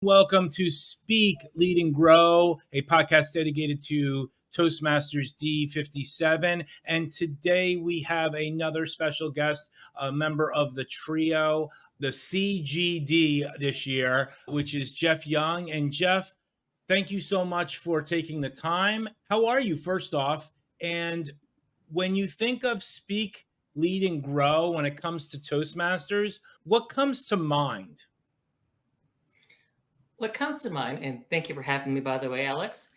Welcome to Speak, Lead, and Grow, a podcast dedicated to Toastmasters D57. And today we have another special guest, a member of the trio, the CGD this year, which is Jeff Young. And Jeff, thank you so much for taking the time. How are you, first off? And when you think of Speak, Lead, and Grow when it comes to Toastmasters, what comes to mind? What comes to mind, and thank you for having me, by the way, Alex.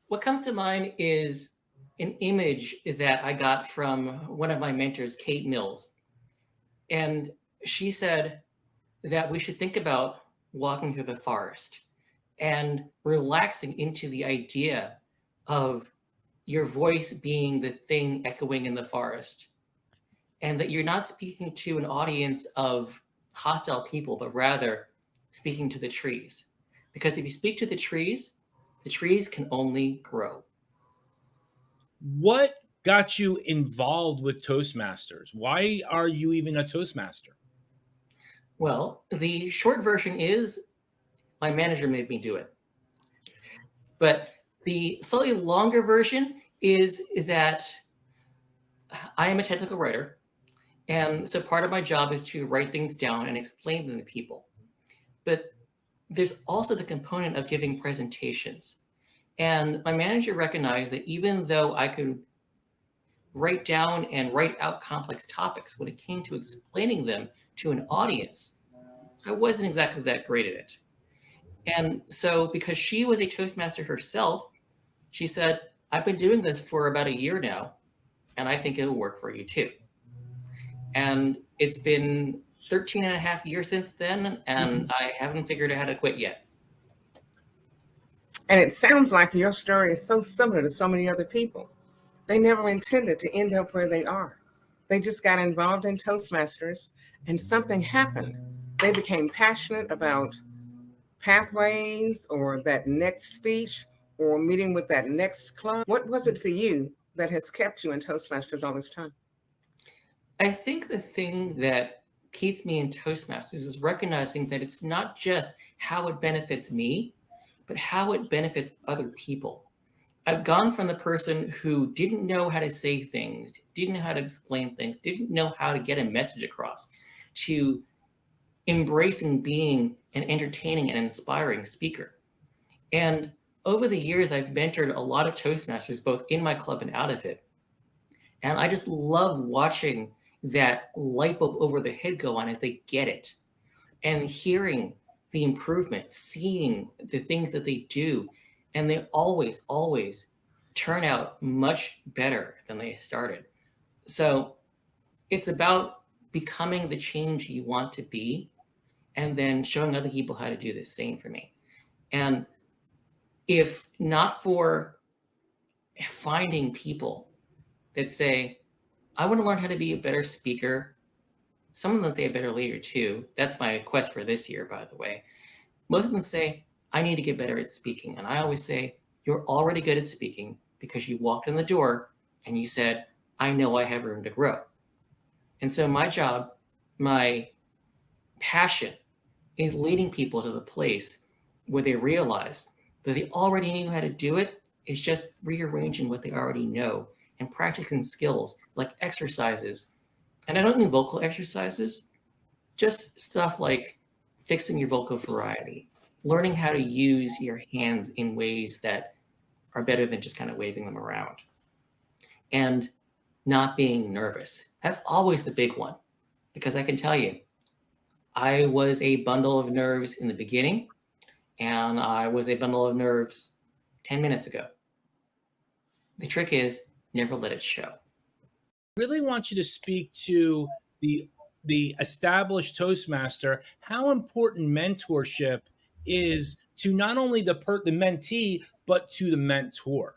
What comes to mind is an image that I got from one of my mentors, Kate Mills. And she said that we should think about walking through the forest and relaxing into the idea of your voice being the thing echoing in the forest, and that you're not speaking to an audience of hostile people, but rather speaking to the trees. Because if you speak to the trees can only grow. What got you involved with Toastmasters? Why are you even a Toastmaster? Well, the short version is my manager made me do it. But the slightly longer version is that I am a technical writer. And so part of my job is to write things down and explain them to people. But there's also the component of giving presentations. And my manager recognized that even though I could write down and write out complex topics, when it came to explaining them to an audience, I wasn't exactly that great at it. And so because she was a Toastmaster herself, she said, I've been doing this for about a year now, and I think it'll work for you too. And it's been 13 and a half years since then, and I haven't figured out how to quit yet. And it sounds like your story is so similar to so many other people. They never intended to end up where they are. They just got involved in Toastmasters and something happened. They became passionate about pathways or that next speech or meeting with that next club. What was it for you that has kept you in Toastmasters all this time? I think the thing that keeps me in Toastmasters is recognizing that it's not just how it benefits me, but how it benefits other people. I've gone from the person who didn't know how to say things, didn't know how to explain things, didn't know how to get a message across, to embracing being an entertaining and inspiring speaker. And over the years, I've mentored a lot of Toastmasters, both in my club and out of it. And I just love watching that light bulb over their head go on as they get it, and hearing the improvement, seeing the things that they do, and they always turn out much better than they started. So it's about becoming the change you want to be, and then showing other people how to do the same for me. And if not for finding people that say, I want to learn how to be a better speaker. Some of them say a better leader too. That's my quest for this year, by the way. Most of them say, I need to get better at speaking. And I always say, you're already good at speaking because you walked in the door and you said, I know I have room to grow. And so my job, my passion is leading people to the place where they realize that they already knew how to do it. It's just rearranging what they already know and practicing skills like exercises. And I don't mean vocal exercises, just stuff like fixing your vocal variety, learning how to use your hands in ways that are better than just kind of waving them around, and not being nervous. That's always the big one, because I can tell you, I was a bundle of nerves in the beginning, and I was a bundle of nerves 10 minutes ago. The trick is never let it show. Really want you to speak to the established Toastmaster, how important mentorship is to not only the mentee, but to the mentor.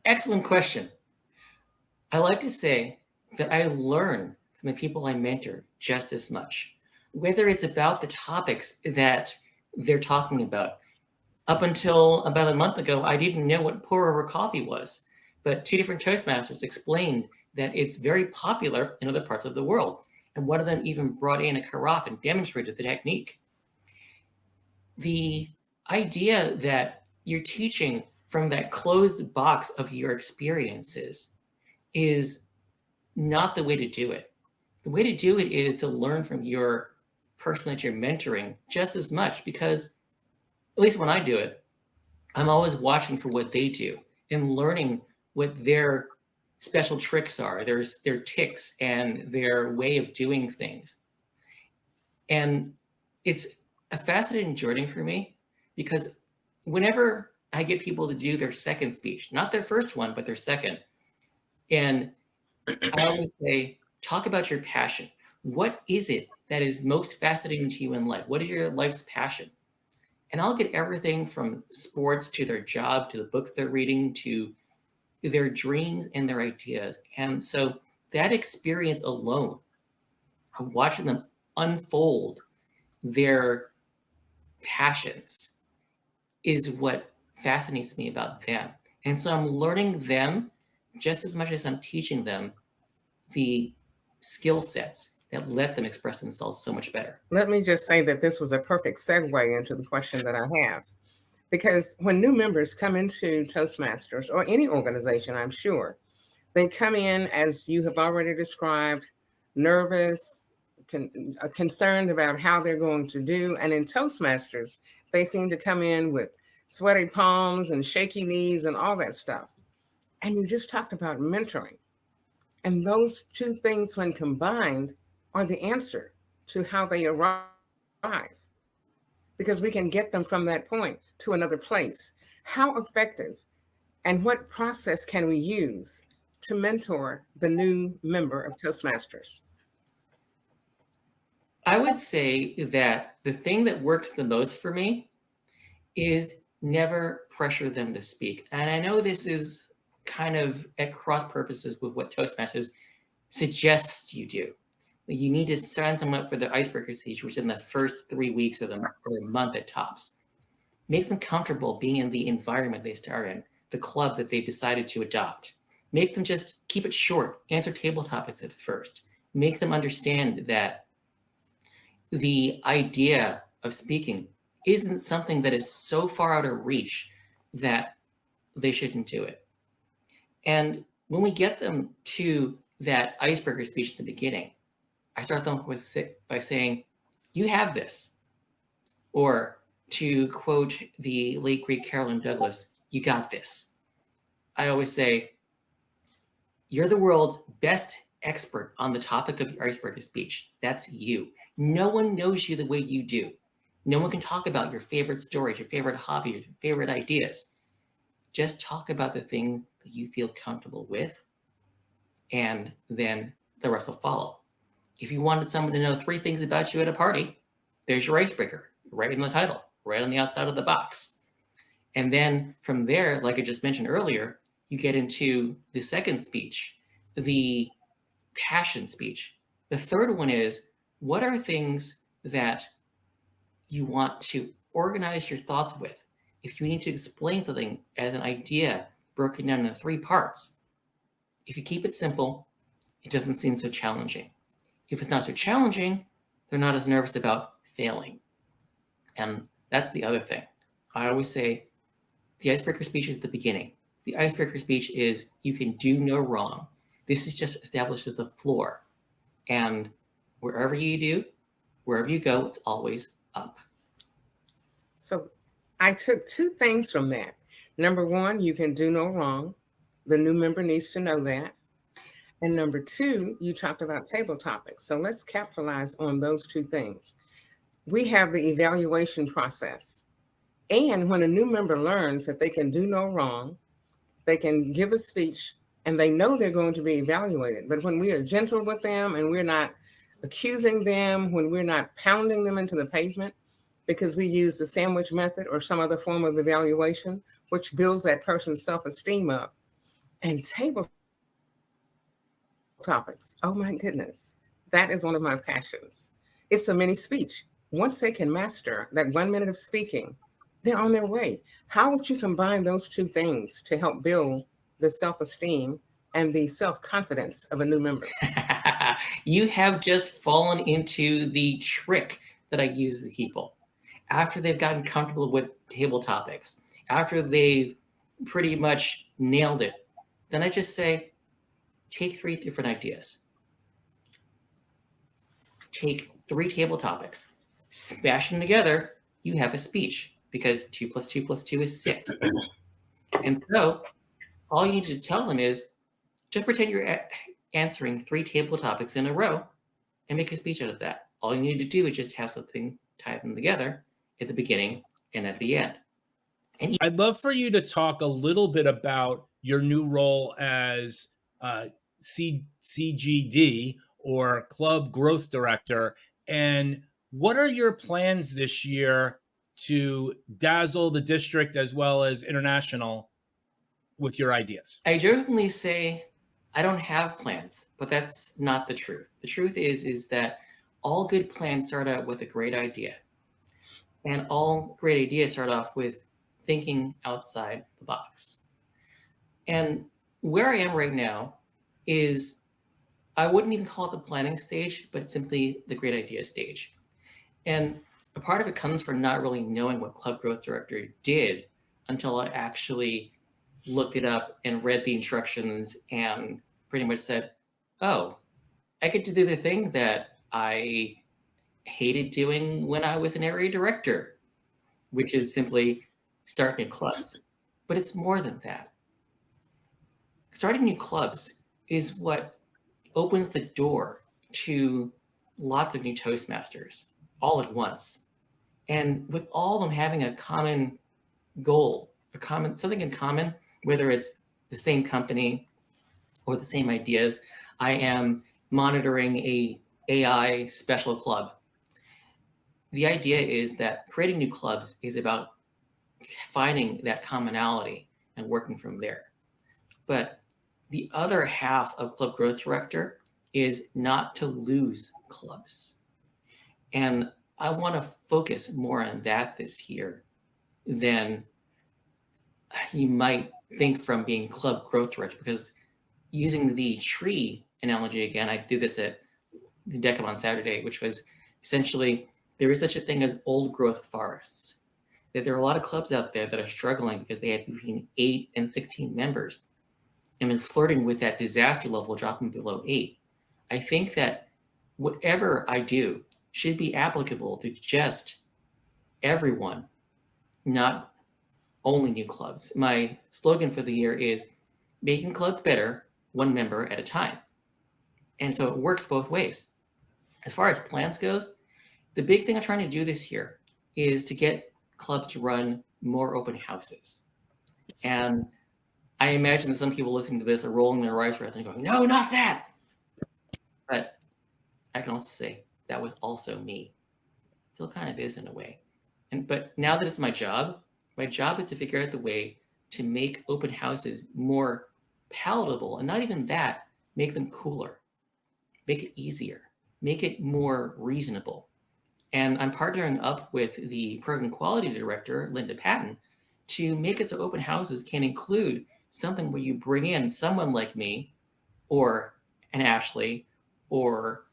Excellent question. I like to say that I learn from the people I mentor just as much, whether it's about the topics that they're talking about. Up until about a month ago, I didn't know what pour-over coffee was, but two different Toastmasters explained that it's very popular in other parts of the world. And one of them even brought in a carafe and demonstrated the technique. the idea that you're teaching from that closed box of your experiences is not the way to do it. The way to do it is to learn from your person that you're mentoring just as much, because at least when I do it, I'm always watching for what they do and learning what their special tricks are, their ticks and their way of doing things. And it's a fascinating journey for me, because whenever I get people to do their second speech, not their first one, but their second, and I always say, talk about your passion. What is it that is most fascinating to you in life? What is your life's passion? And I'll get everything from sports to their job, to the books they're reading, to their dreams and their ideas. And so that experience alone of watching them unfold their passions is what fascinates me about them. And so I'm learning them just as much as I'm teaching them the skill sets that let them express themselves so much better. Let me just say that this was a perfect segue into the question that I have. Because when new members come into Toastmasters or any organization, I'm sure, they come in, as you have already described, nervous, concerned about how they're going to do. And in Toastmasters, they seem to come in with sweaty palms and shaky knees and all that stuff. And you just talked about mentoring. And those two things, when combined, are the answer to how they arrive, because we can get them from that point to another place. How effective and what process can we use to mentor the new member of Toastmasters? I would say that the thing that works the most for me is never pressure them to speak. And I know this is kind of at cross purposes with what Toastmasters suggests you do. You need to sign someone up for the icebreaker stage, which is in the first 3 weeks or a month at tops. Make them comfortable being in the environment they start in, the club that they've decided to adopt. Make them just keep it short, answer table topics at first. Make them understand that the idea of speaking isn't something that is so far out of reach that they shouldn't do it. And when we get them to that icebreaker speech at the beginning, I start them by saying, you have this. Or to quote the late great Carolyn Douglas, you got this. I always say, you're the world's best expert on the topic of your icebreaker speech. That's you. No one knows you the way you do. No one can talk about your favorite stories, your favorite hobbies, your favorite ideas. Just talk about the thing that you feel comfortable with, and then the rest will follow. If you wanted someone to know 3 things about you at a party, there's your icebreaker, right in the title, right on the outside of the box. And then from there, like I just mentioned earlier, you get into the second speech, the passion speech. The third one is, what are things that you want to organize your thoughts with? If you need to explain something as an idea broken down into 3 parts, if you keep it simple, it doesn't seem so challenging. If it's not so challenging, they're not as nervous about failing. And that's the other thing. I always say the icebreaker speech is the beginning. The icebreaker speech is, you can do no wrong. This is just establishes the floor. And wherever you go, it's always up. So I took 2 things from that. Number 1, you can do no wrong. The new member needs to know that. And number 2, you talked about table topics. So let's capitalize on those 2 things. We have the evaluation process. And when a new member learns that they can do no wrong, they can give a speech, and they know they're going to be evaluated. But when we are gentle with them and we're not accusing them, when we're not pounding them into the pavement, because we use the sandwich method or some other form of evaluation, which builds that person's self-esteem up. And table topics, oh my goodness, that is one of my passions. It's a mini speech. Once they can master that 1 minute of speaking, they're on their way. How would you combine those 2 things to help build the self-esteem and the self-confidence of a new member? You have just fallen into the trick that I use with people. after they've gotten comfortable with table topics, after they've pretty much nailed it, then I just say, take 3 different ideas. Take 3 table topics, smash them together, you have a speech, because 2 plus 2 plus 2 is 6. And so all you need to tell them is, just pretend you're answering 3 table topics in a row and make a speech out of that. All you need to do is just have something tie them together at the beginning and at the end. And I'd love for you to talk a little bit about your new role as CGD, or Club Growth Director, and what are your plans this year to dazzle the district as well as international with your ideas? I jokingly say I don't have plans, but that's not the truth. The truth is that all good plans start out with a great idea. And all great ideas start off with thinking outside the box. And where I am right now is, I wouldn't even call it the planning stage, but simply the great idea stage. And a part of it comes from not really knowing what Club Growth Director did until I actually looked it up and read the instructions and pretty much said, oh, I get to do the thing that I hated doing when I was an area director, which is simply start new clubs. But it's more than that. Starting new clubs is what opens the door to lots of new Toastmasters all at once. And with all of them having a common goal, something in common, whether it's the same company or the same ideas. I am monitoring a AI special club. The idea is that creating new clubs is about finding that commonality and working from there. But the other half of Club Growth Director is not to lose clubs. And I want to focus more on that this year than you might think from being Club Growth Director, because using the tree analogy again, I did this at the Deckham on Saturday, which was essentially, there is such a thing as old growth forests. That there are a lot of clubs out there that are struggling because they have between 8 and 16 members and been flirting with that disaster level dropping below 8. I think that whatever I do should be applicable to just everyone, not only new clubs. My slogan for the year is making clubs better, one member at a time. And so it works both ways. As far as plans goes, the big thing I'm trying to do this year is to get clubs to run more open houses. And I imagine that some people listening to this are rolling their eyes right and going, no, not that. But I can also say that was also me. Still kind of is in a way. But now that it's my job is to figure out the way to make open houses more palatable, and not even that, make them cooler, make it easier, make it more reasonable. And I'm partnering up with the program quality director, Linda Patton, to make it so open houses can include something where you bring in someone like me or an Ashley or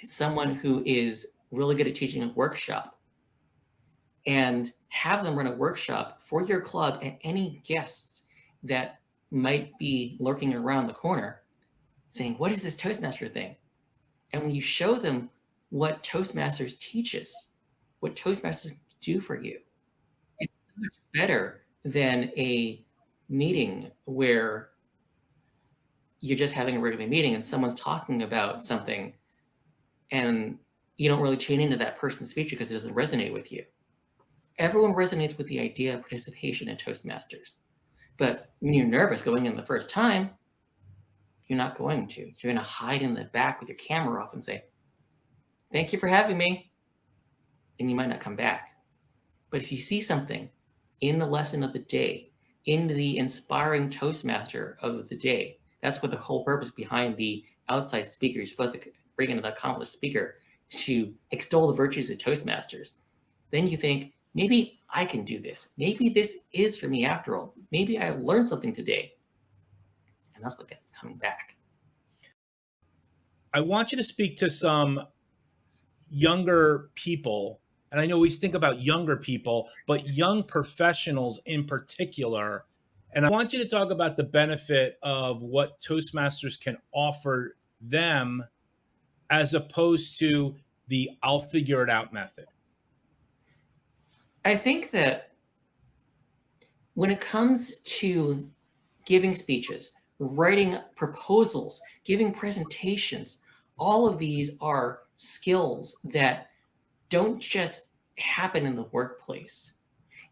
someone who is really good at teaching a workshop, and have them run a workshop for your club and any guests that might be lurking around the corner saying, what is this Toastmaster thing? And when you show them what Toastmasters teaches, what Toastmasters do for you, it's so much better than a meeting where you're just having a regular meeting and someone's talking about something and you don't really tune into that person's speech because it doesn't resonate with you. Everyone resonates with the idea of participation in Toastmasters. But when you're nervous going in the first time, you're not going to. You're going to hide in the back with your camera off and say, thank you for having me. And you might not come back. But if you see something in the lesson of the day, in the inspiring Toastmaster of the day, that's what the whole purpose behind the outside speaker. You're supposed to bring in an accomplished speaker to extol the virtues of Toastmasters. Then you think, maybe I can do this. Maybe this is for me after all. Maybe I learned something today. And that's what gets coming back. I want you to speak to some younger people And I know we think about younger people, but young professionals in particular. And I want you to talk about the benefit of what Toastmasters can offer them as opposed to the I'll figure it out method. I think that when it comes to giving speeches, writing proposals, giving presentations, all of these are skills that don't just happen in the workplace.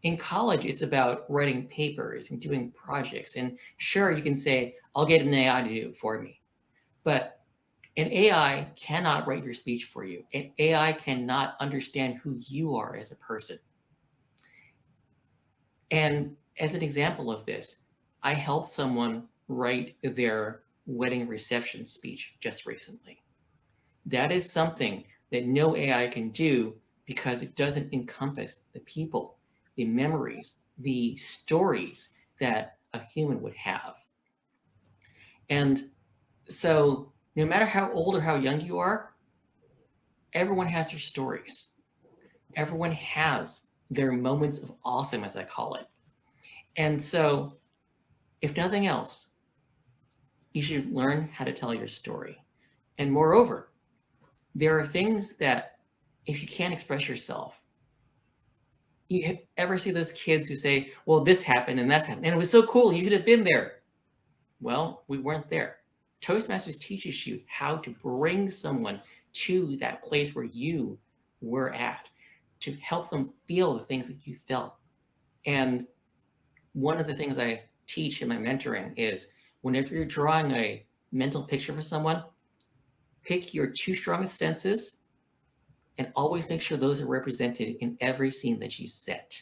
In college, it's about writing papers and doing projects. And sure, you can say, I'll get an AI to do it for me. But an AI cannot write your speech for you. An AI cannot understand who you are as a person. And as an example of this, I helped someone write their wedding reception speech just recently. That is something that no AI can do because it doesn't encompass the people, the memories, the stories that a human would have. And so no matter how old or how young you are, everyone has their stories. Everyone has their moments of awesome, as I call it. And so if nothing else, you should learn how to tell your story. And moreover, there are things that if you can't express yourself, you ever see those kids who say, well, this happened and that's happened, and it was so cool, you could have been there. Well, we weren't there. Toastmasters teaches you how to bring someone to that place where you were at, to help them feel the things that you felt. And one of the things I teach in my mentoring is whenever you're drawing a mental picture for someone, pick your two strongest senses and always make sure those are represented in every scene that you set.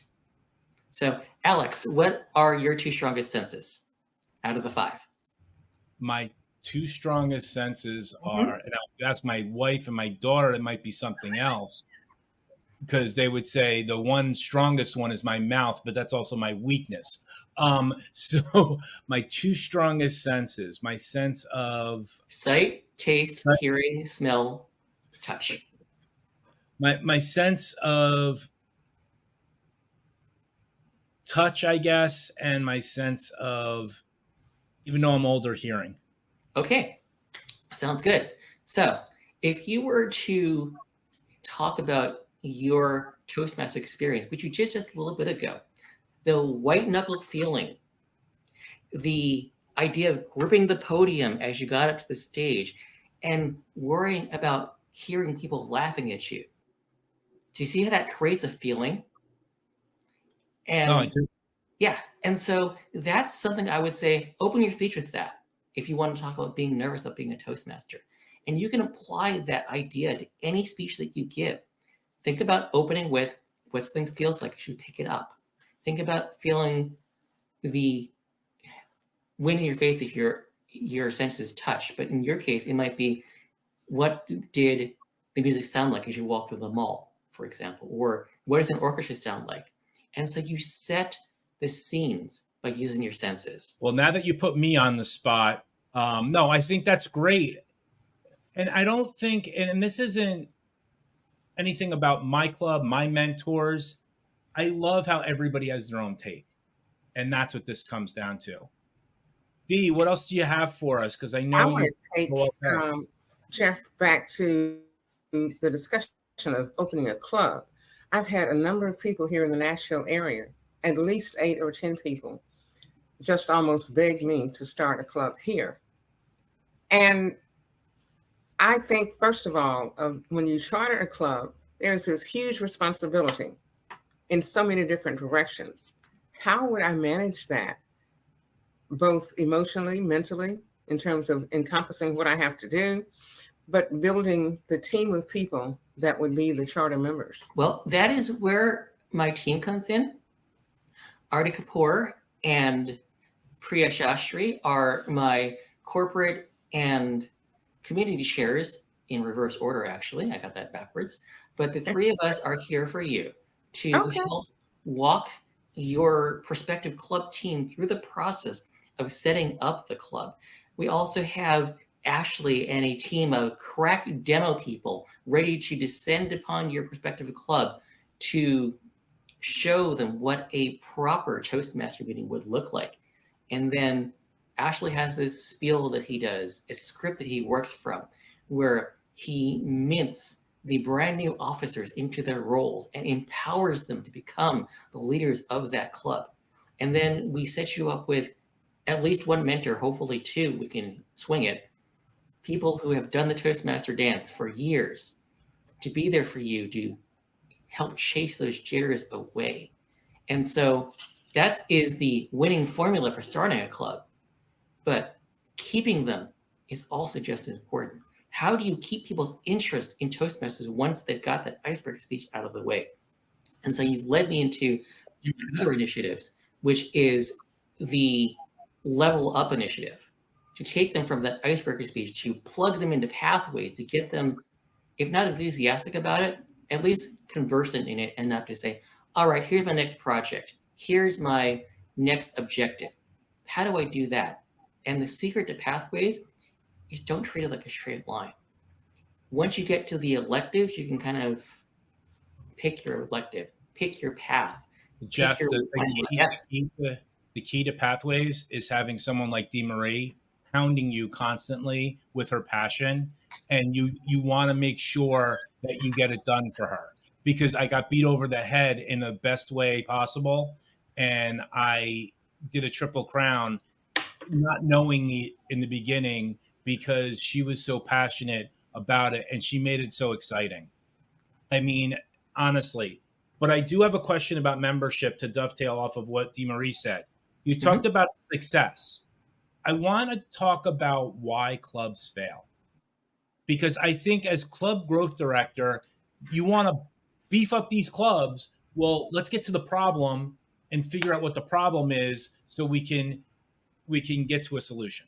So, Alex, what are your two strongest senses out of the 5? My two strongest senses are, and that's my wife and my daughter, it might be something else, because they would say the one strongest one is my mouth, but that's also my weakness. So my two strongest senses, my sense of sight, taste, hearing, smell, touch. My sense of touch, I guess, and my sense of, even though I'm older, hearing. Okay, sounds good. So if you were to talk about your Toastmaster experience, which you did just a little bit ago, the white knuckle feeling, the idea of gripping the podium as you got up to the stage, and worrying about hearing people laughing at you. Do you see how that creates a feeling? And no, I do. Yeah, and so that's something I would say, open your speech with that if you want to talk about being nervous about being a Toastmaster. And you can apply that idea to any speech that you give. Think about opening with what something feels like as you pick it up. Think about feeling the wind in your face if your senses touch. But in your case, it might be, what did the music sound like as you walk through the mall, for example? Or what does an orchestra sound like? And so you set the scenes by using your senses. Well, now that you put me on the spot, no, I think that's great. And I don't think, and this isn't anything about my club, my mentors. I love how everybody has their own take. And that's what this comes down to. Dee, what else do you have for us? Because I know I want to take Jeff back to the discussion of opening a club. I've had a number of people here in the Nashville area, at least 8 or 10 people, just almost begged me to start a club here. And I think, first of all, when you charter a club, there's this huge responsibility in so many different directions. How would I manage that, both emotionally, mentally, in terms of encompassing what I have to do, but building the team of people that would be the charter members? Well, that is where my team comes in. Arti Kapoor and Priya Shastri are my corporate and community chairs, in reverse order, actually. I got that backwards. But the 3 of us are here for you to help walk your prospective club team through the process of setting up the club. We also have Ashley and a team of crack demo people ready to descend upon your prospective club to show them what a proper Toastmaster meeting would look like. And then Ashley has this spiel that he does, a script that he works from, where he mints the brand new officers into their roles and empowers them to become the leaders of that club. And then we set you up with at least one mentor, hopefully two, we can swing it, people who have done the Toastmaster dance for years to be there for you to help chase those jitters away. And so that is the winning formula for starting a club. But keeping them is also just as important. How do you keep people's interest in Toastmasters once they've got that icebreaker speech out of the way? And so you've led me into other initiatives, which is the level up initiative, to take them from that icebreaker speech, to plug them into pathways, to get them, if not enthusiastic about it, at least conversant in it enough to say, all right, here's my next project. Here's my next objective. How do I do that? And the secret to pathways is don't treat it like a straight line. Once you get to the electives, you can kind of pick your elective, pick your path. Jeff, the key to pathways is having someone like Dee Marie hounding you constantly with her passion, and you want to make sure that you get it done for her, because I got beat over the head in the best way possible, and I did a triple crown not knowing it in the beginning because she was so passionate about it and she made it so exciting. I mean, honestly. But I do have a question about membership to dovetail off of what Dee Marie said. You talked about success. I want to talk about why clubs fail. Because I think as club growth director, you want to beef up these clubs. Well, let's get to the problem and figure out what the problem is so we can get to a solution.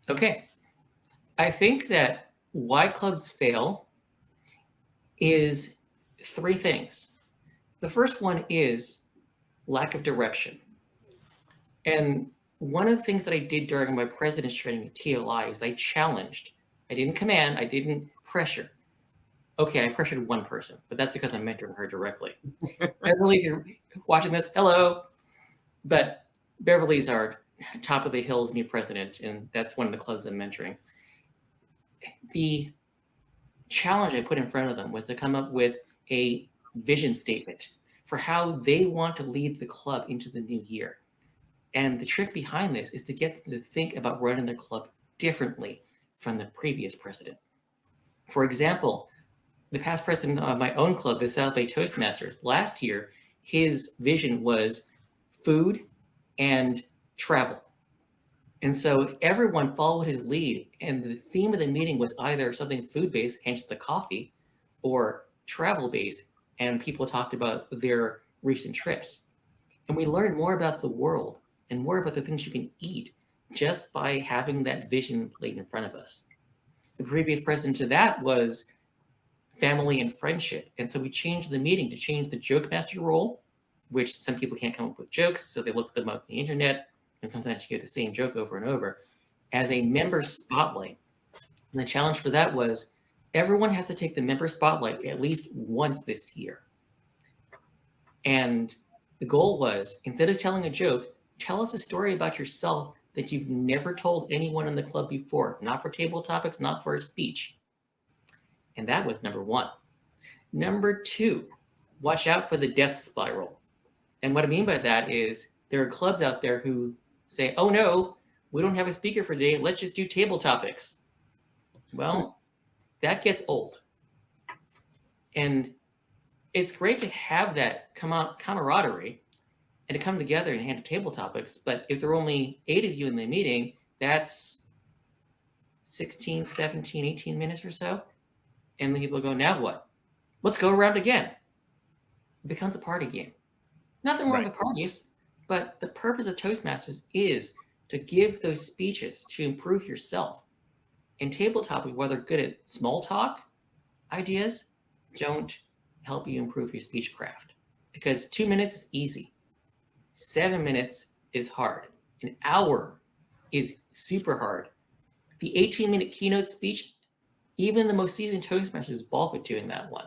Okay. I think that why clubs fail is three things. The first one is lack of direction. And one of the things that I did during my president's training at TLI is I challenged. I didn't command, I didn't pressure. Okay, I pressured one person, but that's because I'm mentoring her directly. Beverly, if you're watching this, hello. But Beverly's our top of the hills new president, and that's one of the clubs I'm mentoring. The challenge I put in front of them was to come up with a vision statement for how they want to lead the club into the new year. And the trick behind this is to get them to think about running their club differently from the previous president. For example, the past president of my own club, the South Bay Toastmasters, last year, his vision was food and travel. And so everyone followed his lead, and the theme of the meeting was either something food-based, hence the coffee, or travel-based, and people talked about their recent trips. And we learned more about the world and more about the things you can eat just by having that vision laid in front of us. The previous president to that was family and friendship. And so we changed the meeting to change the joke master role, which some people can't come up with jokes, so they look them up on the internet, and sometimes you get the same joke over and over, as a member spotlight. And the challenge for that was everyone has to take the member spotlight at least once this year. And the goal was, instead of telling a joke, tell us a story about yourself that you've never told anyone in the club before, not for table topics, not for a speech. And that was number one. Number two, watch out for the death spiral. And what I mean by that is there are clubs out there who say, oh no, we don't have a speaker for today, let's just do table topics. Well, that gets old. And it's great to have that camaraderie and to come together and handle table topics. But if there are only 8 of you in the meeting, that's 16, 17, 18 minutes or so. And the people go, now what? Let's go around again. It becomes a party game. Nothing wrong with parties, but the purpose of Toastmasters is to give those speeches to improve yourself. And table topics, while they're good at small talk ideas, don't help you improve your speech craft. Because 2 minutes is easy. 7 minutes is hard. An hour is super hard. The 18-minute keynote speech, even the most seasoned Toastmasters balk at doing that one.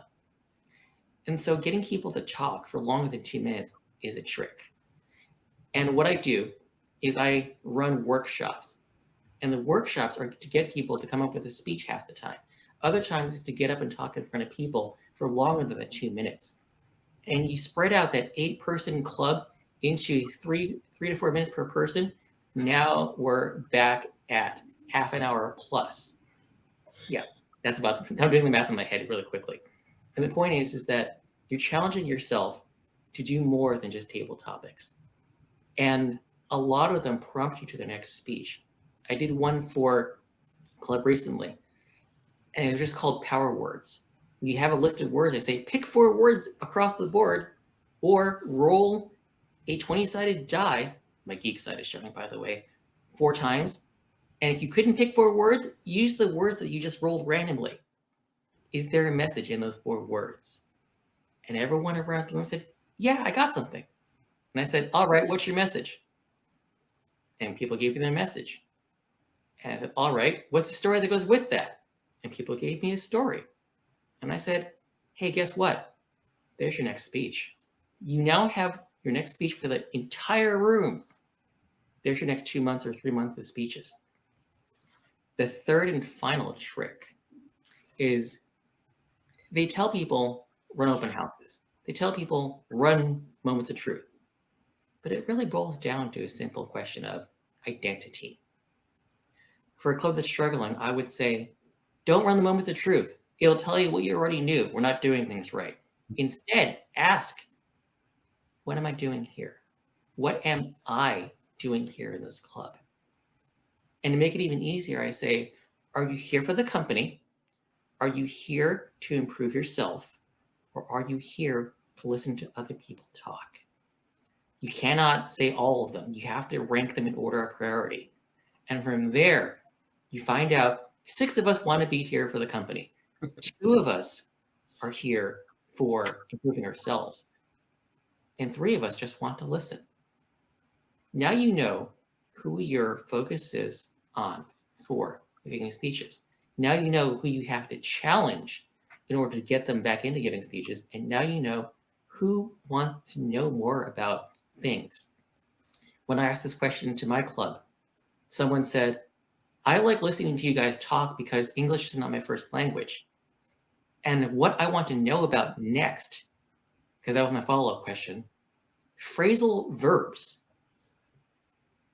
And so getting people to talk for longer than 2 minutes is a trick. And what I do is I run workshops. And the workshops are to get people to come up with a speech half the time. Other times is to get up and talk in front of people for longer than the 2 minutes. And you spread out that 8-person club into 3 to 4 minutes per person. Now we're back at half an hour plus. Yeah, that's about, I'm doing the math in my head really quickly. And the point is that you're challenging yourself to do more than just table topics. And a lot of them prompt you to the next speech. I did one for club recently, and it was just called Power Words. You have a list of words. I say, pick 4 words across the board, or roll a 20-sided die. My geek side is showing, by the way, 4 times. And if you couldn't pick 4 words, use the words that you just rolled randomly. Is there a message in those 4 words? And everyone around the room said, yeah, I got something. And I said, all right, what's your message? And people gave me their message. And I said, all right, what's the story that goes with that? And people gave me a story. And I said, hey, guess what? There's your next speech. You now have your next speech for the entire room. There's your next 2 months or 3 months of speeches. The third and final trick is they tell people run open houses. They tell people run moments of truth. But it really boils down to a simple question of identity. For a club that's struggling, I would say, don't run the moments of truth. It'll tell you what you already knew. We're not doing things right. Instead, ask, what am I doing here? What am I doing here in this club? And to make it even easier, I say, are you here for the company? Are you here to improve yourself? Or are you here to listen to other people talk? You cannot say all of them. You have to rank them in order of priority. And from there, you find out 6 of us want to be here for the company. 2 of us are here for improving ourselves. And 3 of us just want to listen. Now you know who your focus is on for giving speeches. Now you know who you have to challenge in order to get them back into giving speeches. And now you know who wants to know more about things. When I asked this question to my club, someone said, I like listening to you guys talk because English is not my first language. And what I want to know about next, because that was my follow-up question, phrasal verbs.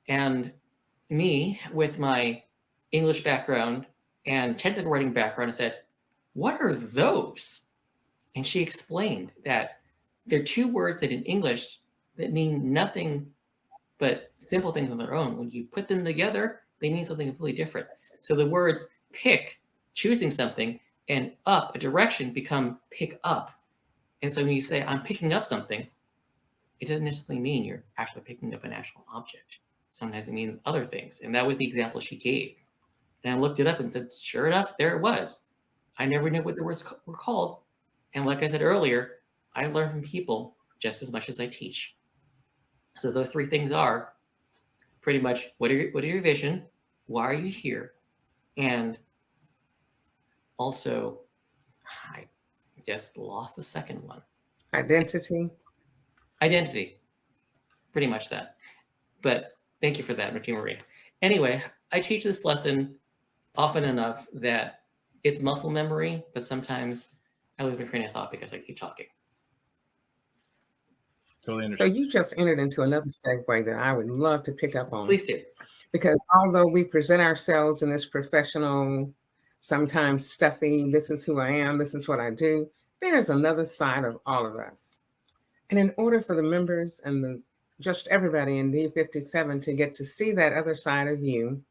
And me, with my English background and technical writing background, I said, what are those? And she explained that they're 2 words that in English that mean nothing but simple things on their own. When you put them together, they mean something completely different. So the words pick, choosing something, and up, a direction, become pick up. And so when you say, I'm picking up something, it doesn't necessarily mean you're actually picking up an actual object. Sometimes it means other things. And that was the example she gave. And I looked it up and said, sure enough, there it was. I never knew what the words were called. And like I said earlier, I learn from people just as much as I teach. So those 3 things are pretty much, what are your vision? Why are you here? And also, I just lost the second one. Identity. Identity. Pretty much that. But thank you for that, Marie. Anyway, I teach this lesson often enough that it's muscle memory, but sometimes I lose my train of thought because I keep talking. Totally understand. So you just entered into another segue that I would love to pick up on. Please do. Because although we present ourselves in this professional, sometimes stuffy, this is who I am, this is what I do, there's another side of all of us. And in order for the members and just everybody in D57 to get to see that other side of you,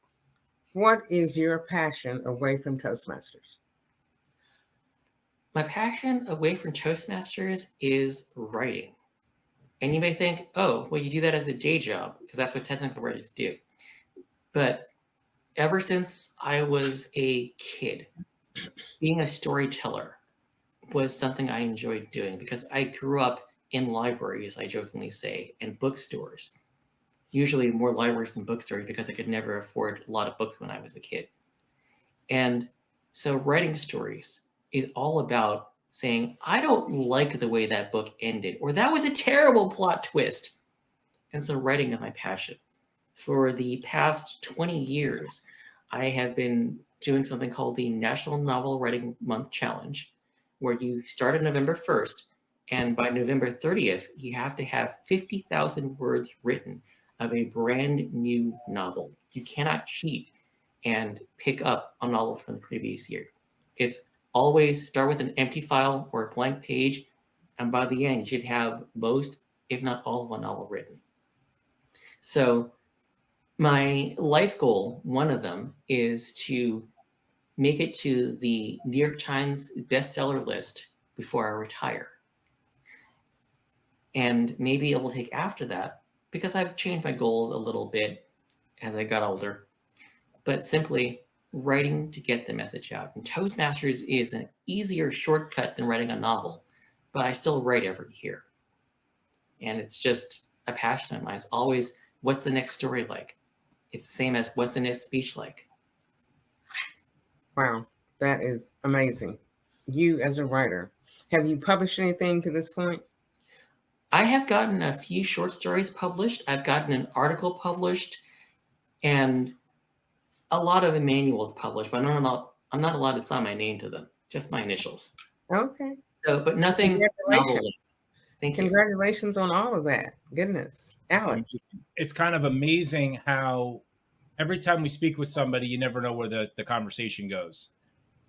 what is your passion away from Toastmasters? My passion away from Toastmasters is writing. And you may think, oh, well, you do that as a day job, because that's what technical writers do. But ever since I was a kid, being a storyteller was something I enjoyed doing, because I grew up in libraries, I jokingly say, and bookstores. Usually more libraries than bookstores, because I could never afford a lot of books when I was a kid. And so writing stories is all about saying, I don't like the way that book ended, or that was a terrible plot twist. And so writing is my passion. For the past 20 years, I have been doing something called the National Novel Writing Month Challenge, where you start on November 1st, and by November 30th, you have to have 50,000 words written of a brand new novel. You cannot cheat and pick up a novel from the previous year. It's always start with an empty file or a blank page, and by the end, you should have most, if not all, of a novel written. So my life goal, one of them, is to make it to the New York Times bestseller list before I retire. And maybe it will take after that, because I've changed my goals a little bit as I got older. But simply writing to get the message out. And Toastmasters is an easier shortcut than writing a novel, but I still write every year. And it's just a passion of mine. It's always, what's the next story like? It's the same as, what's the next speech like? Wow, that is amazing. You as a writer, have you published anything to this point? I have gotten a few short stories published. I've gotten an article published, and a lot of manuals published, but I'm not allowed to sign my name to them, just my initials. Okay. So, but nothing Congratulations. novel. Thank you. Congratulations on all of that. Goodness. Alex. It's kind of amazing how every time we speak with somebody, you never know where the conversation goes.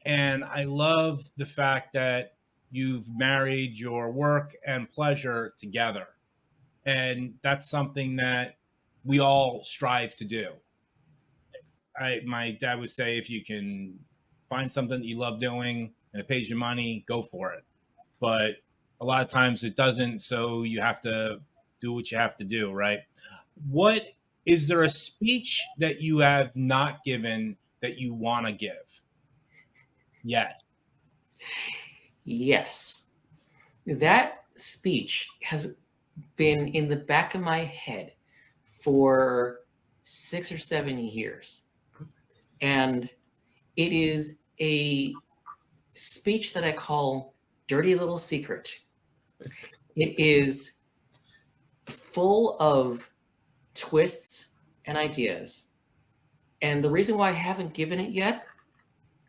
And I love the fact that you've married your work and pleasure together. And that's something that we all strive to do. My dad would say, if you can find something that you love doing and it pays you money, go for it. But a lot of times it doesn't, so you have to do what you have to do, right? Is there a speech that you have not given that you want to give yet? Yes. That speech has been in the back of my head for 6 or 7 years. And it is a speech that I call Dirty Little Secret. It is full of twists and ideas. And the reason why I haven't given it yet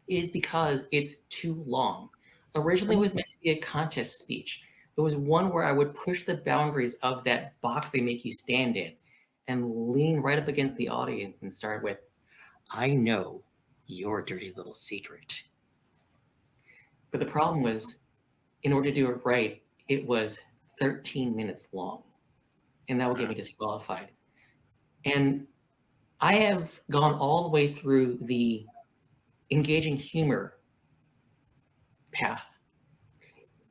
is because it's too long. Originally, it was meant to be a contest speech. It was one where I would push the boundaries of that box they make you stand in and lean right up against the audience and start with, I know your dirty little secret. But the problem was, in order to do it right, it was 13 minutes long. And that would get me disqualified. And I have gone all the way through the engaging humor path.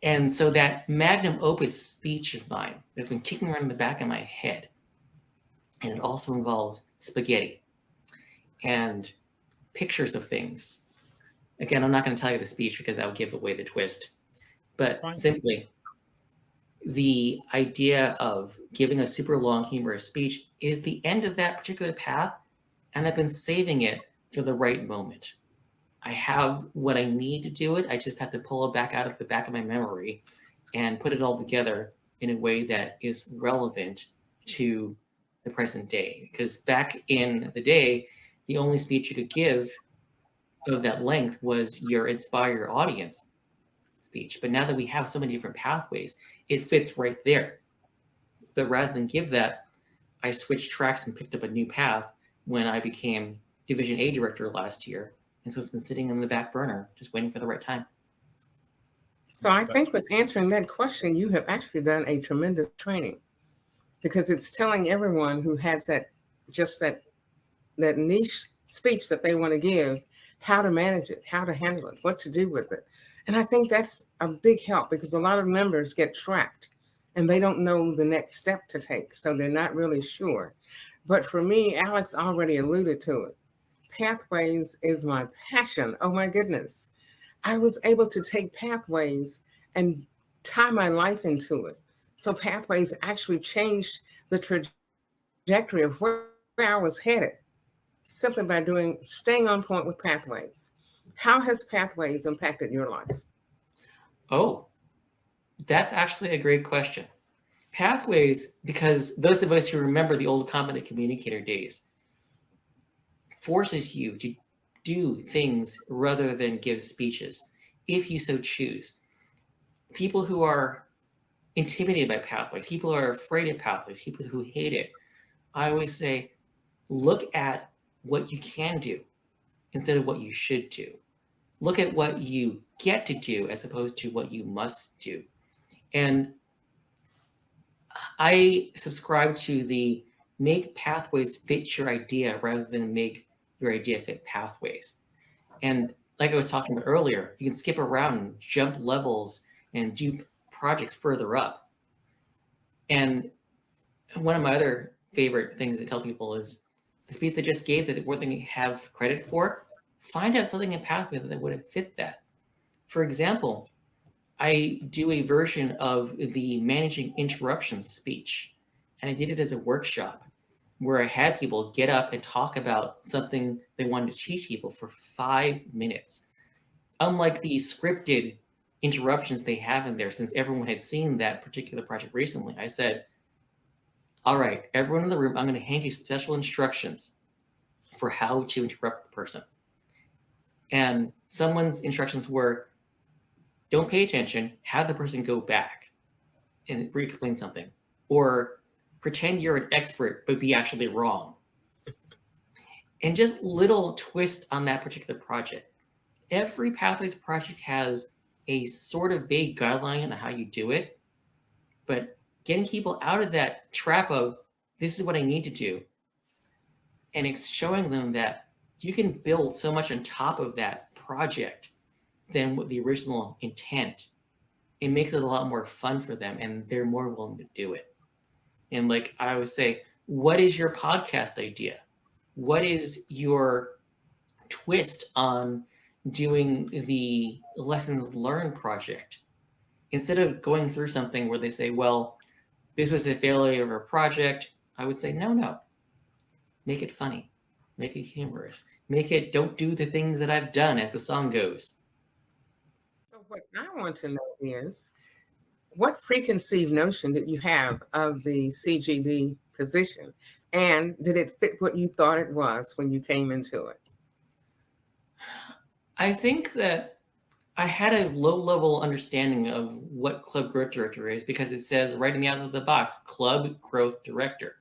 And so that magnum opus speech of mine has been kicking around in the back of my head. And it also involves spaghetti and pictures of things. Again, I'm not going to tell you the speech because that would give away the twist. But simply, the idea of giving a super long humorous speech is the end of that particular path, and I've been saving it for the right moment. I have what I need to do it. I just have to pull it back out of the back of my memory and put it all together in a way that is relevant to the present day. Because back in the day, the only speech you could give of that length was your inspire your audience speech. But now that we have so many different pathways, it fits right there. But rather than give that, I switched tracks and picked up a new path when I became Division A director last year. And so it's been sitting on the back burner, just waiting for the right time. So I think with answering that question, you have actually done a tremendous training, because it's telling everyone who has that niche speech that they want to give, how to manage it, how to handle it, what to do with it. And I think that's a big help, because a lot of members get trapped and they don't know the next step to take. So they're not really sure. But for me, Alex already alluded to it. Pathways is my passion. Oh my goodness. I was able to take Pathways and tie my life into it. So Pathways actually changed the trajectory of where I was headed, simply by staying on point with Pathways. How has Pathways impacted your life? Oh, that's actually a great question. Pathways, because those of us who remember the old competent communicator days, forces you to do things rather than give speeches, if you so choose. People who are intimidated by pathways, people who are afraid of pathways, people who hate it, I always say, look at what you can do instead of what you should do. Look at what you get to do as opposed to what you must do. And I subscribe to the make pathways fit your idea rather than make your idea fit pathways. And like I was talking about earlier, you can skip around and jump levels and do projects further up. And one of my other favorite things to tell people is the speech they just gave that we're going to have credit for, find out something in pathway that would fit that. For example, I do a version of the managing interruptions speech, and I did it as a workshop where I had people get up and talk about something they wanted to teach people for 5 minutes. Unlike the scripted interruptions they have in there, since everyone had seen that particular project recently, I said, all right, everyone in the room, I'm going to hand you special instructions for how to interrupt the person. And someone's instructions were, don't pay attention, have the person go back and re-explain something. Or pretend you're an expert, but be actually wrong. And just little twist on that particular project. Every Pathways project has a sort of vague guideline on how you do it, but getting people out of that trap of, this is what I need to do, and it's showing them that you can build so much on top of that project than what the original intent. It makes it a lot more fun for them, and they're more willing to do it. And like I always say, what is your podcast idea? What is your twist on doing the lessons learned project? Instead of going through something where they say, well, this was a failure of a project, I would say, no. Make it funny. Make it humorous. Make it, don't do the things that I've done, as the song goes. So what I want to know is, what preconceived notion did you have of the CGD position? And did it fit what you thought it was when you came into it? I think that I had a low-level understanding of what Club Growth Director is because it says right in the outside of the box, Club Growth Director.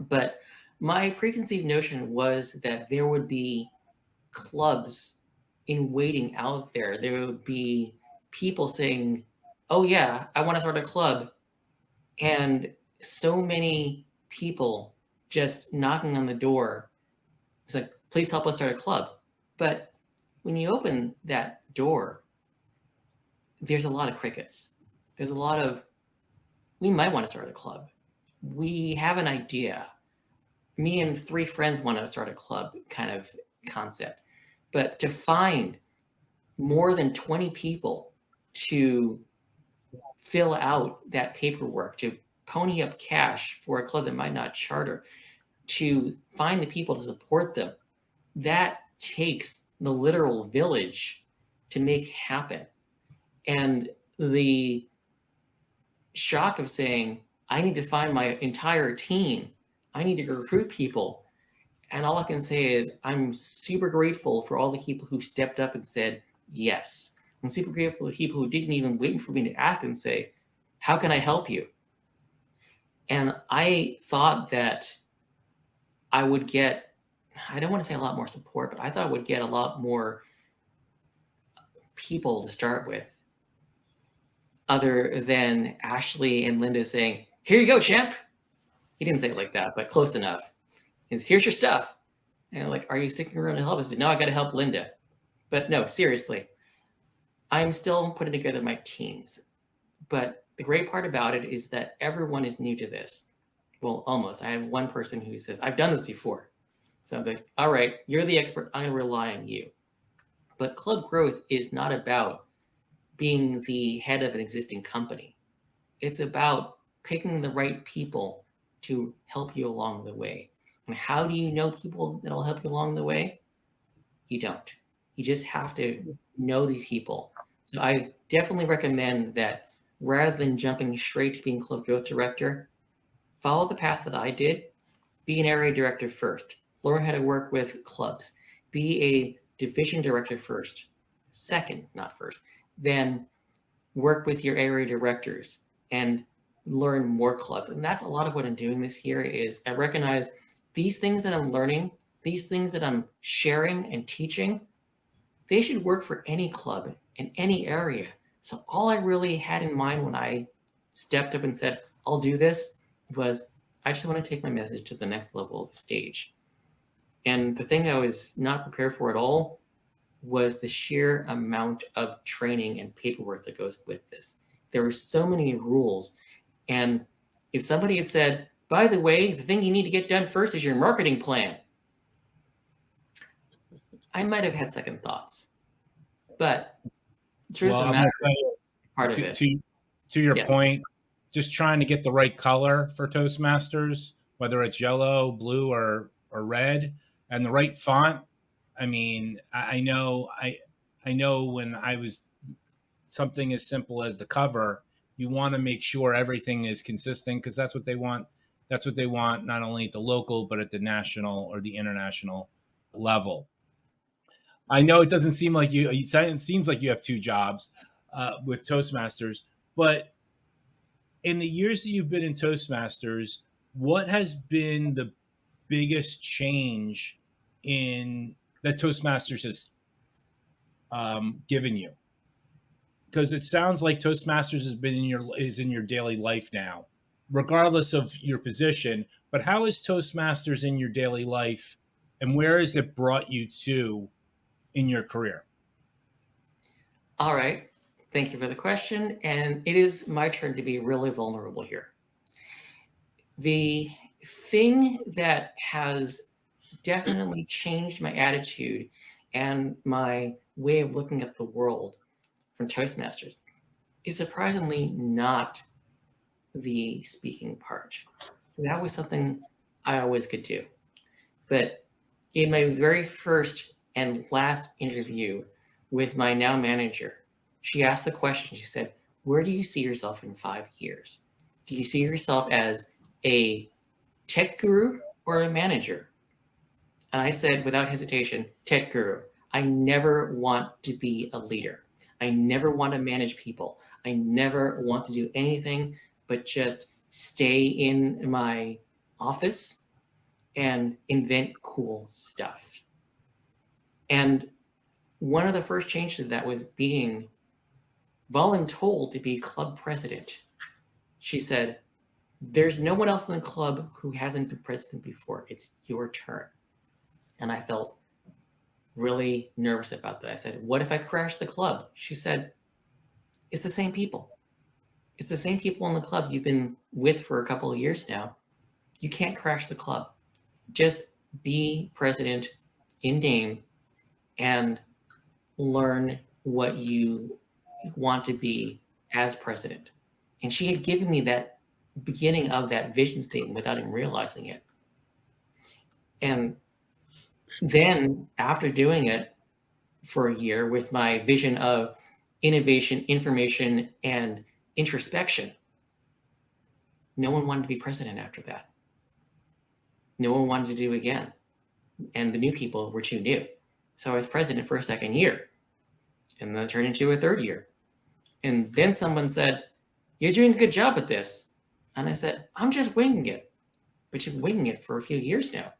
But my preconceived notion was that there would be clubs in waiting out there. There would be people saying, oh yeah, I want to start a club. And so many people just knocking on the door. It's like, please help us start a club. But when you open that door, there's a lot of crickets. There's a lot of, we might want to start a club. We have an idea. Me and 3 friends want to start a club kind of concept. But to find more than 20 people to fill out that paperwork, to pony up cash for a club that might not charter, to find the people to support them, that takes the literal village to make happen. And the shock of saying, I need to find my entire team, I need to recruit people. And all I can say is, I'm super grateful for all the people who stepped up and said yes. I'm super grateful for the people who didn't even wait for me to act and say, how can I help you? And I thought that I would get, I don't want to say a lot more support, but I thought I would get a lot more people to start with, other than Ashley and Linda saying, here you go, champ. He didn't say it like that, but close enough. Here's your stuff. And I'm like, are you sticking around to help? I said, no, I got to help Linda. But no, seriously, I'm still putting together my teams. But the great part about it is that everyone is new to this. Well, almost. I have one person who says, I've done this before. So I'm like, all right, you're the expert. I'm going to rely on you. But club growth is not about being the head of an existing company. It's about picking the right people to help you along the way. And how do you know people that'll help you along the way? You don't. You just have to know these people, So I definitely recommend that rather than jumping straight to being club growth director, follow the path that I did. Be an area director first. Learn how to work with clubs. Be a division director first. Second, not first. Then work with your area directors and learn more clubs. And that's a lot of what I'm doing this year is I recognize these things that I'm learning, these things that I'm sharing and teaching, they should work for any club in any area. So all I really had in mind when I stepped up and said, I'll do this, was I just want to take my message to the next level of the stage. And the thing I was not prepared for at all was the sheer amount of training and paperwork that goes with this. There were so many rules. And if somebody had said, by the way, the thing you need to get done first is your marketing plan, I might have had second thoughts. But truth of the matter, part of it. To your point, just trying to get the right color for Toastmasters, whether it's yellow, blue, or red, and the right font. I mean, I know when I was something as simple as the cover, you want to make sure everything is consistent because that's what they want. That's what they want, not only at the local, but at the national or the international level. I know it doesn't seem like you, it seems like you have two jobs with Toastmasters, but in the years that you've been in Toastmasters, what has been the biggest change that Toastmasters has given you? Because it sounds like Toastmasters is in your daily life now, regardless of your position. But how is Toastmasters in your daily life, and where has it brought you to in your career? All right. Thank you for the question. And it is my turn to be really vulnerable here. The thing that has definitely changed my attitude and my way of looking at the world from Toastmasters is surprisingly not the speaking part. That was something I always could do. But in my very first and last interview with my now manager, she asked the question, she said, where do you see yourself in 5 years? Do you see yourself as a tech guru or a manager? And I said, without hesitation, tech guru. I never want to be a leader. I never want to manage people. I never want to do anything but just stay in my office and invent cool stuff. And one of the first changes to that was being voluntold to be club president. She said, there's no one else in the club who hasn't been president before. It's your turn. And I felt really nervous about that. I said, what if I crash the club? She said, it's the same people. It's the same people in the club you've been with for a couple of years now. You can't crash the club. Just be president in name and learn what you want to be as president. And she had given me that beginning of that vision statement without even realizing it. And then after doing it for a year with my vision of innovation, information, and introspection, no one wanted to be president after that. No one wanted to do it again. And the new people were too new. So I was president for a second year. And then it turned into a third year. And then someone said, you're doing a good job at this. And I said, I'm just winging it. But you've been winging it for a few years now.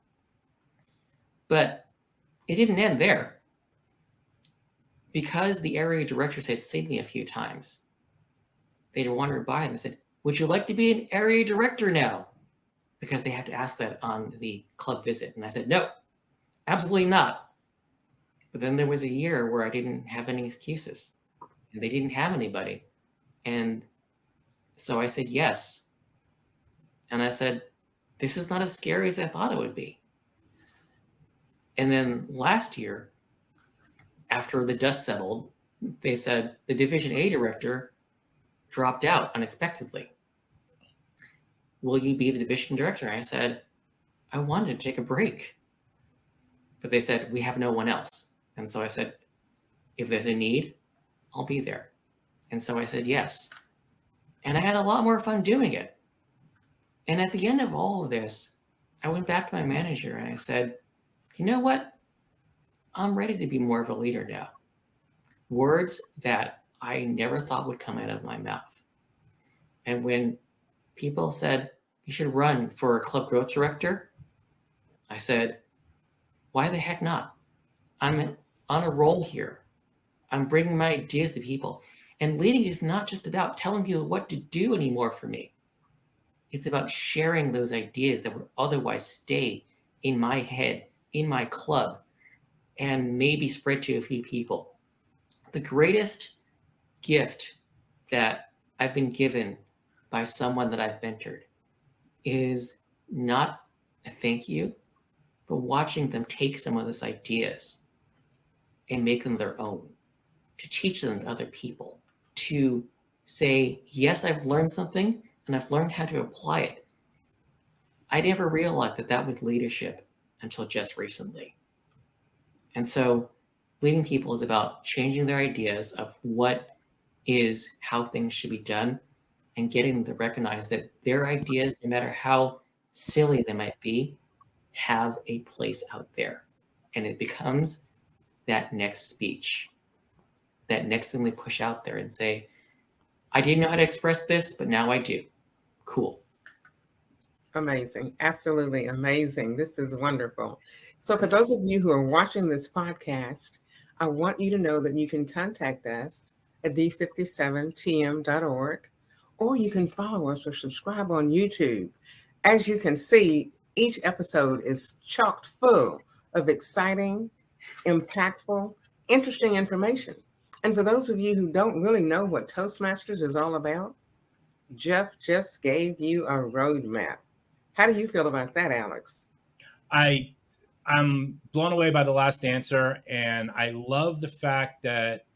But it didn't end there. Because the area directors had seen me a few times, they'd wandered by and they said, would you like to be an area director now? Because they had to ask that on the club visit. And I said, no, absolutely not. But then there was a year where I didn't have any excuses and they didn't have anybody. And so I said, yes. And I said, this is not as scary as I thought it would be. And then last year, after the dust settled, they said the Division A director dropped out unexpectedly. Will you be the division director? I said, I wanted to take a break. But they said, we have no one else. And so I said, if there's a need, I'll be there. And so I said yes. And I had a lot more fun doing it. And at the end of all of this, I went back to my manager and I said, you know what? I'm ready to be more of a leader now. Words that I never thought would come out of my mouth. And when people said, you should run for a club growth director, I said, why the heck not? I'm on a roll here. I'm bringing my ideas to people. And leading is not just about telling people what to do anymore for me. It's about sharing those ideas that would otherwise stay in my head, in my club, and maybe spread to a few people. The greatest gift that I've been given by someone that I've mentored is not a thank you, but watching them take some of those ideas and make them their own, to teach them to other people, to say, yes, I've learned something and I've learned how to apply it. I never realized that that was leadership until just recently. And so leading people is about changing their ideas of what is how things should be done and getting them to recognize that their ideas, no matter how silly they might be, have a place out there. And it becomes that next speech, that next thing they push out there and say, I didn't know how to express this, but now I do. Cool. Amazing. Absolutely amazing. This is wonderful. So for those of you who are watching this podcast, I want you to know that you can contact us at d57tm.org, or you can follow us or subscribe on YouTube. As you can see, each episode is chock full of exciting, impactful, interesting information. And for those of you who don't really know what Toastmasters is all about, Jeff just gave you a roadmap. How do you feel about that, Alex? I'm blown away by the last answer, and I love the fact that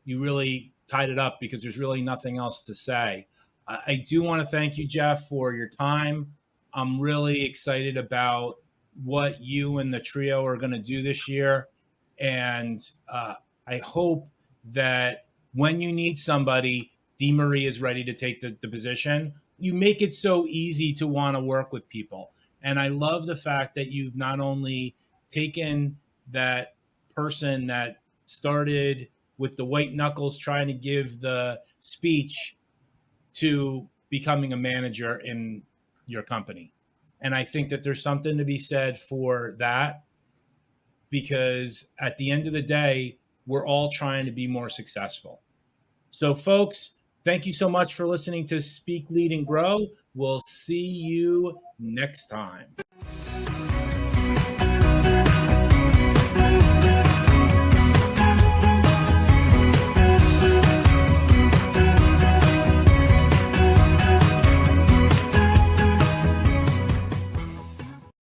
you really tied it up because there's really nothing else to say. I do want to thank you, Jeff, for your time. I'm really excited about what you and the trio are going to do this year, and I hope that when you need somebody, Dee Marie is ready to take the position. You make it so easy to want to work with people. And I love the fact that you've not only taken that person that started with the white knuckles trying to give the speech to becoming a manager in your company. And I think that there's something to be said for that, because at the end of the day, we're all trying to be more successful. So folks, thank you so much for listening to Speak, Lead, and Grow. We'll see you next time.